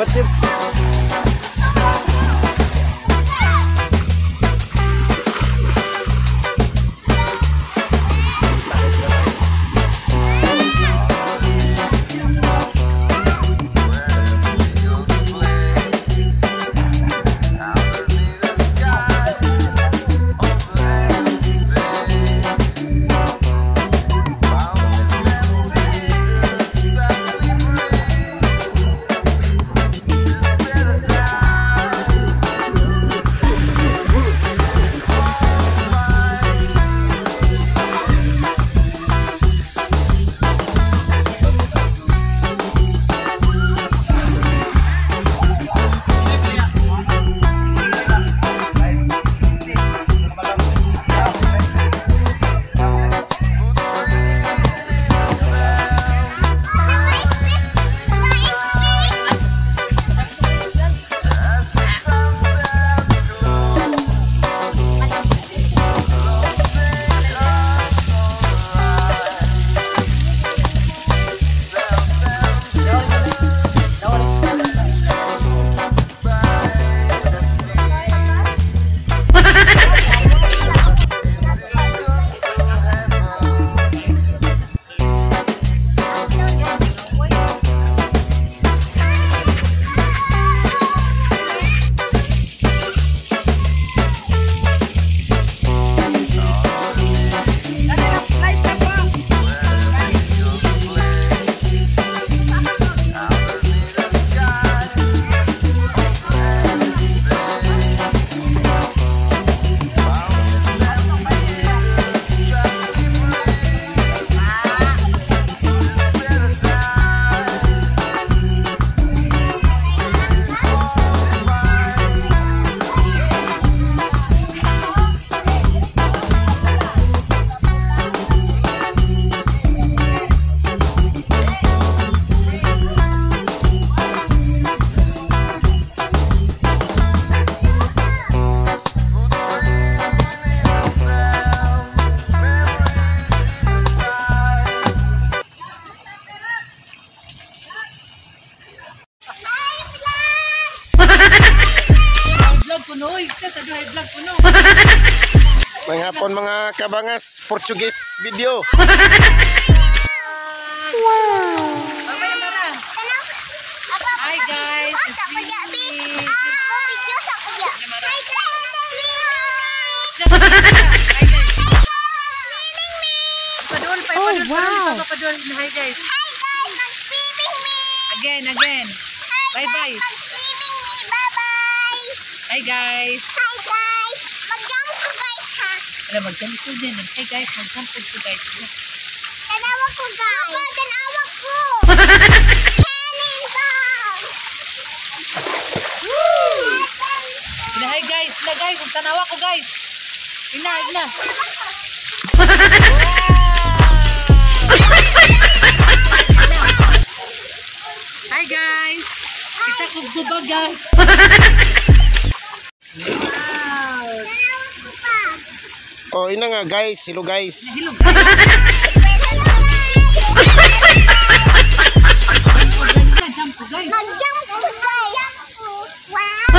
What's it? May hapon mga kabangas, Portuguese video. Wow. Hi guys. Oh wow. Hi guys. Again. Bye bye. Hi guys. Mag-jump ko guys ha. Alam, mag-jump ko din. Hi guys, mag-jump ko guys. Tanawa ko guys. Tanawa ko. Hi guys, tanawa ko guys. Ina. Hi guys. Kita ko guba guys. Oh, ina nga guys, hello guys. Hello guys. Jump ko guys. Mag-jump ko guys. Wow.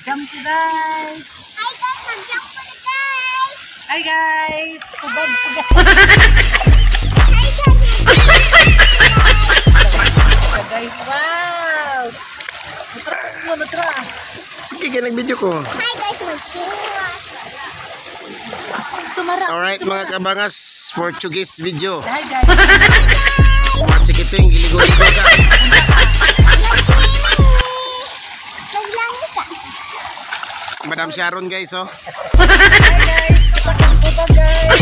Jump ko guys. Hi guys, mag-jump ko na guys. Hi guys. Kubag ko guys. Hi Guys, wow. Nutra. Sige, kaya nag-video ko. Hi guys, mag-jump. Tumara. Alright mga kabangas, Portuguese video. Hi guys. At sige ito yung giligoy ko sa Madam Sharon guys, oh. Hi guys. Kubag guys.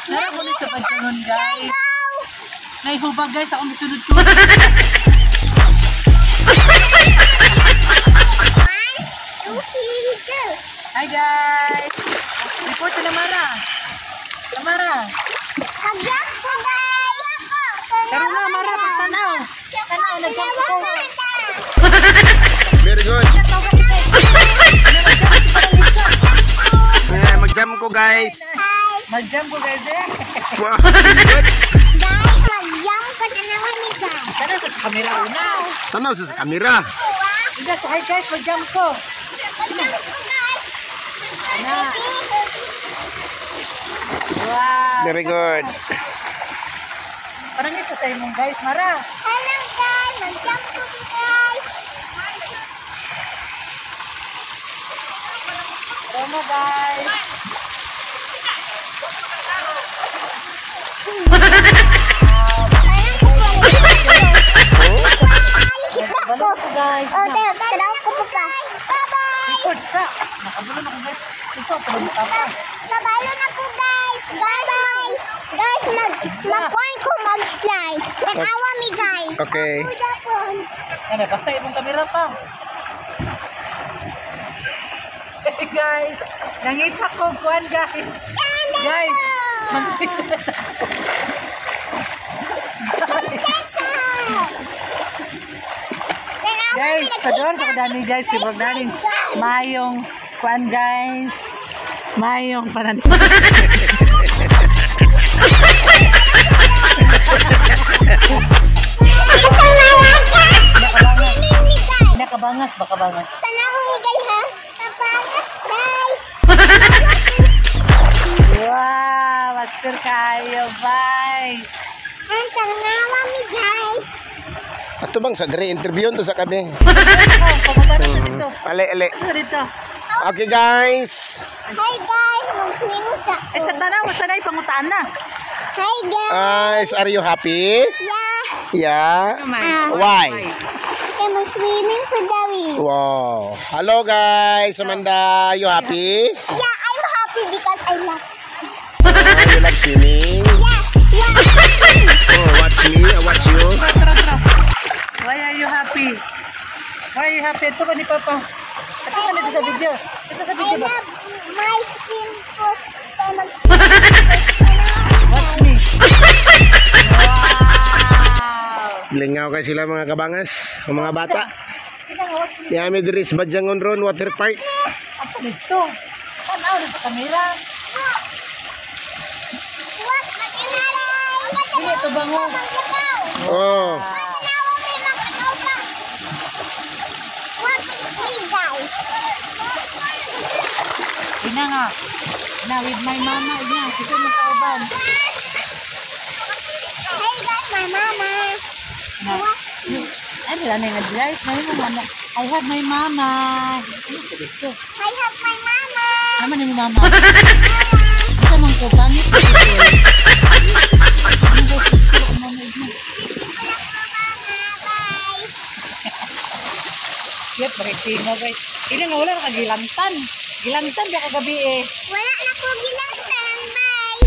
Narakulit sa pagkaroon guys. May hubag guys, akong sunod-sunod. Hi guys. Report na Mara. Mag-jump ko guys. Pero na Mara, pagtanaw. Tanaw, nag-jump ko. Very good. Mag-jump ko guys. Mag-jump ko guys eh. Wow, good. Guys, mag-jump ka na naman ni guys. Sana sa camera una. Tanaw sa kamera. Hindi, hi guys, mag-jump ko. Mag-jump ko guys. Ana. Wow. Very good. Parang ito sa imong guys, Mara. Hello guys, mag-jump ko guys. Tama guys. Balon ko guys. Oh, tara ko pa. Bye-bye. Record sa. Nakabalon ako guys. Ito, palun ka pa. Nabalon ako guys. Guys, mag-point ko mag-slide. Tanawa mi guys. Okay. Ano, basta imong kamera pa. Hey guys, nangita ko kuan guys. Guys, magpita sa ako. Guys, padon pa kadani guys, si Bogdanin. Mayong kuan guys. Mayong panan. Nakabangas, bakabangas. Tanawa mi guys ha. Kapangat guys. Wow, master kayo, bye. Ang tanawa mi guys. Ato bang sa dire interview to sa kami. Pumunta na dito. Ale. Ano dito? Okay guys. Hi guys, mag-swim sa. Eh, sa tanaw, sanay pangutaan na. Hi guys. Guys, are you happy? Yeah. Yeah. Ah. Why? I'm swimming for Dawi. Wow. Hello guys, Amanda, are you happy? Yeah, I'm happy because I love. Oh, you like swimming? Yeah. Oh, watch me, I watch you. Tara. Why are you happy? Why are you happy? Ito ba ni Papa? Ito ba nito sa video? Ito sa I video ba? love my swim for Watch me. Wow! Lingaw kay sila mga kabangas, ang mga bata. Ito nga, watch me. Yami diri sa Badyangon Ron Water Park. Ako dito. Tanaw na sa kamera. What? Mag-inaray. Hindi, ito bango. Maglakaw. Oh. Tanawa may maglakaw pa. Watch me guys. Ina nga. Na, with my mama. Ina, kita mo kauban. Hey guys, my mama. Na, ay, wala na nga guys. Ngayon mo nga. I have my mama. Ano sa dito? I have my mama. Ano ni mama? Ito mong ko, pangit. Ano ba ito? Mama, ito. Bye. Yep, breaking mo guys. Ini nga wala na kagilantan. Gilantan ba kagabi eh. Wala na ko gilantan. Bye.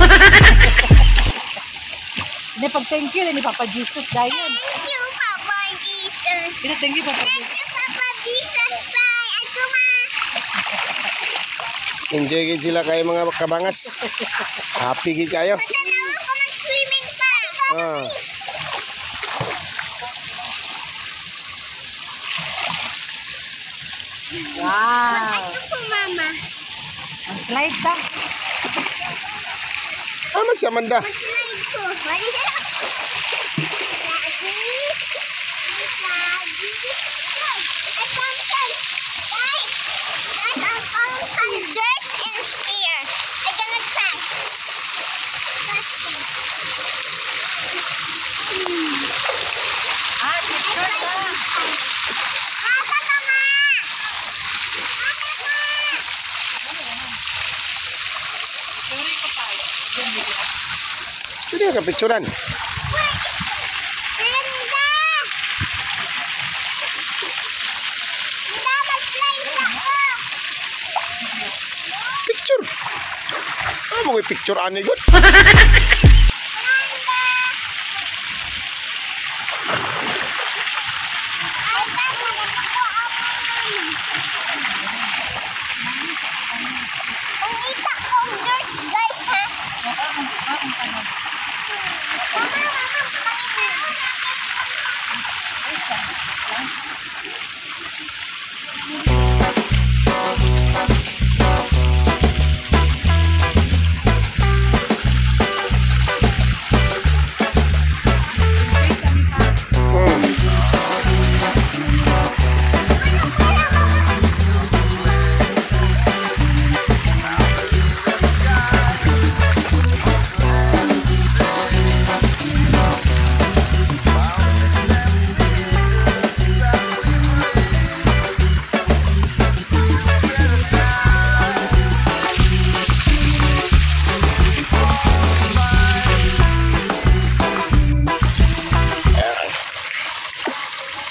Hindi pag thank you ni Papa Jesus dahil. Thank you, Papa Jesus. Hindi thank you Papa Thank Jesus. you, Papa Jesus. Bye. Ako ma. Enjoy gid sila kay mga kabangas. Happy gid kayo. Matanaw ako mag-swimming pa. Ah. Wow. Ako, Mama. Ang slide ka. Aman si Amanda. Slide ko. What is it? I found some. Guys, I found some dirt in here. I'm gonna try. Ah, picture ka. Asa ka, Ma? Sorry ko pa. Yan, video. Sino ka picturean? Ganda! Ganda, mag-slide ako. Picture. Ano mo picture ani gud? Ang isa kong dirt, guys, ha? Mama,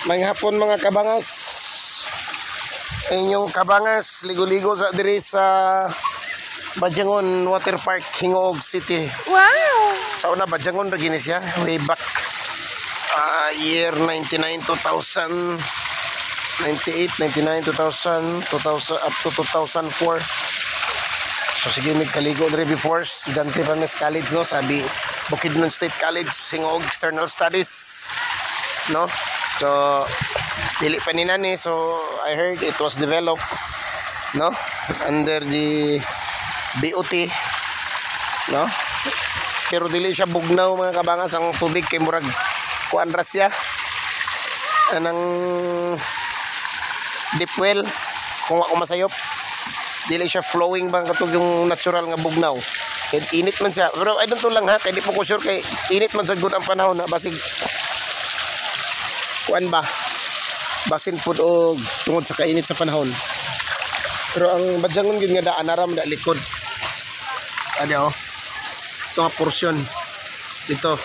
May hapon mga kabangas. Inyong kabangas ligo-ligo sa diri sa Badyangon Water Park, Hingog City. Wow! Sa una Badyangon ra gini siya way back year 99, 2000, 98, 99, 2000, 2000 up to 2004. So sige nagkaligo diri before estudyante pa mes college no, sabi Bukidnon State College, Hingog External Studies, no? So dili pa ni nani, so I heard it was developed, no, under the BOT, no, pero dili siya bugnaw mga kabangas ang tubig kay murag kuan ra siya anang deep well kung ako masayop, dili siya flowing bang katug yung natural nga bugnaw. Kay init man siya, pero I don't know lang ha, kay di po ko sure kay init man sa good ang panahon na basig kuan ba basin pud og tungod sa kainit sa panahon. Pero ang Badyangon gid nga daan aram da likod. Ano ito nga porsyon dito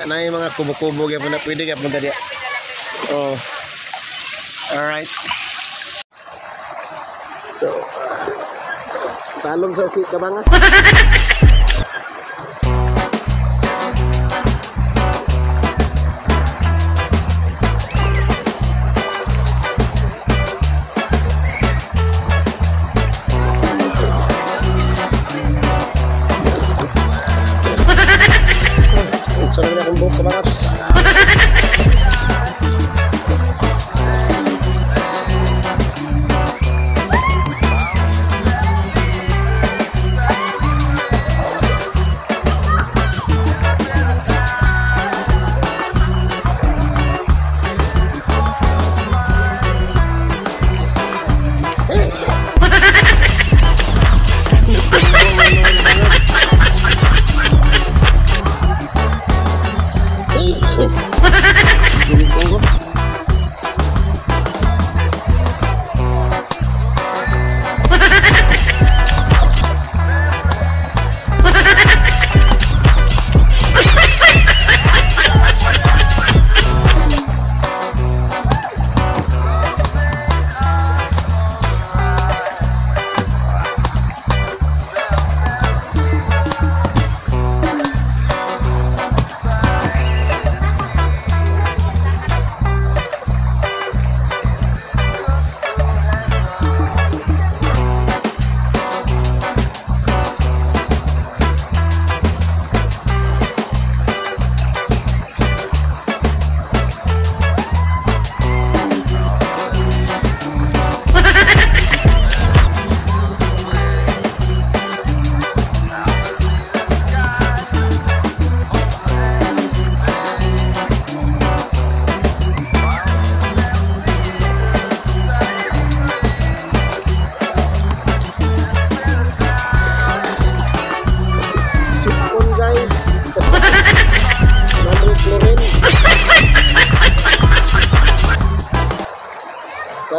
na yung mga kubo-kubo kaya na pwede kaya punta diya. Oh, alright. So talong sa si kabangas. Sarap na akong buhok kabangas.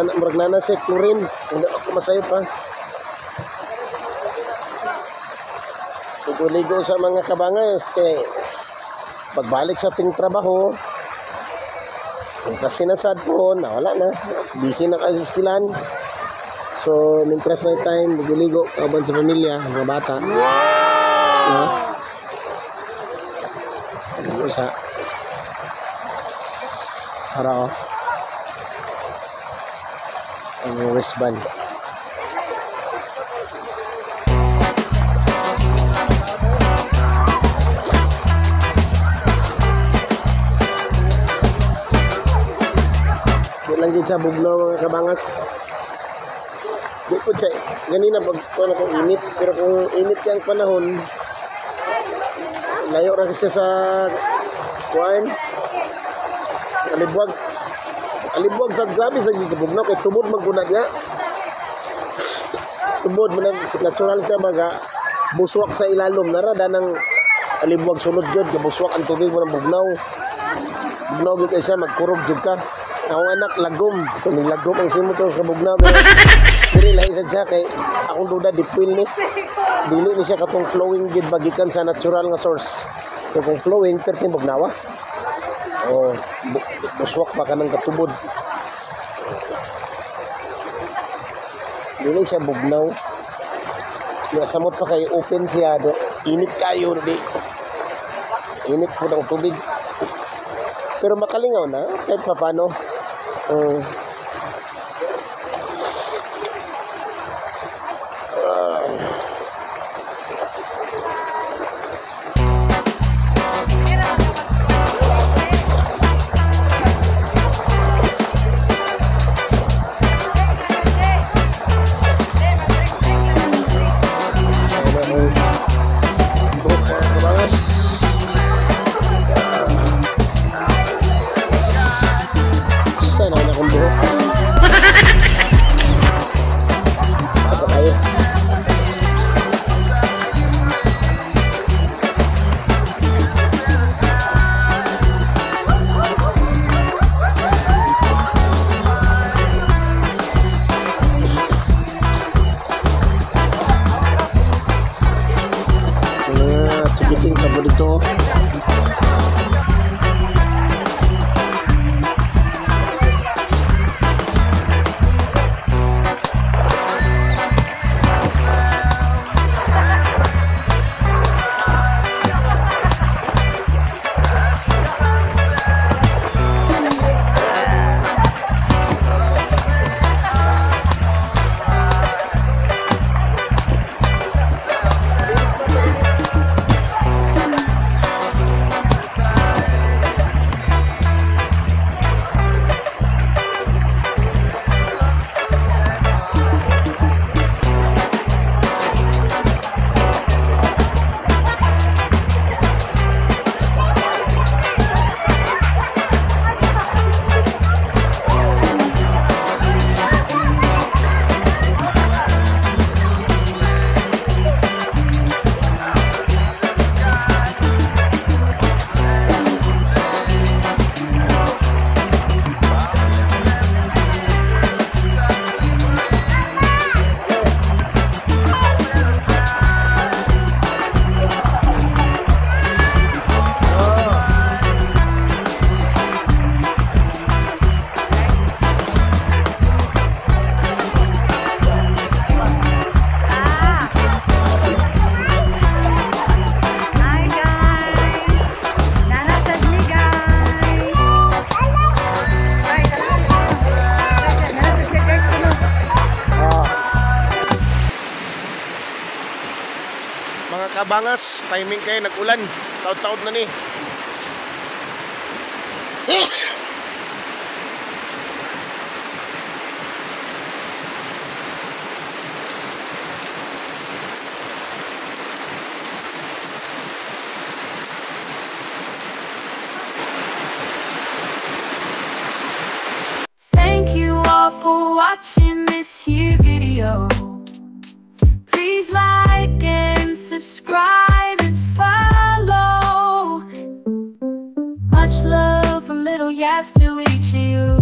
Murag nana si chlorine, hindi ako masayop ha. Ligo sa mga kabangas kay pagbalik sa ating trabaho, kasi nasad po, nawala na, busy na kayo sa iskilan. So, mintres na time, ligo kaban sa pamilya, mga bata. No? Ligo sa para ko ang wristband. Di lang din sa bugnaw mga kabangas. Di po siya, ganina pag kung init, pero kung init yung panahon, layo rin siya sa kuwain, alibwag sa grabe sa gigabugnaw kay tubod magkuna niya. Tubod man natural siya maga buswak sa ilalom nara danang alibwag sunod jud gabuswak ang tubig mo ng bugnaw gid siya magkurog jud ka. Ako anak lagom kung lagom ang simo to sa bugnaw dili lahi siya kay akong duda dipil ni dili ni siya katong flowing gid bagikan sa natural nga source. So kung flowing pertin bugnawa Oh, buswak pa ka ng katubod. Dili siya bugnaw. Nasamot pa kayo, open siya. Init kayo, di. Init po ng tubig. Pero makalingaw na, kahit pa paano. Sana na akong buhok. Asa kayo? Sigiting sabo dito. Mga kabangas, timing kayo, nag-ulan. Taud-taud na ni. Thank you all for watching this here video. Please like and subscribe and follow. Much love from Little Yas to each of you.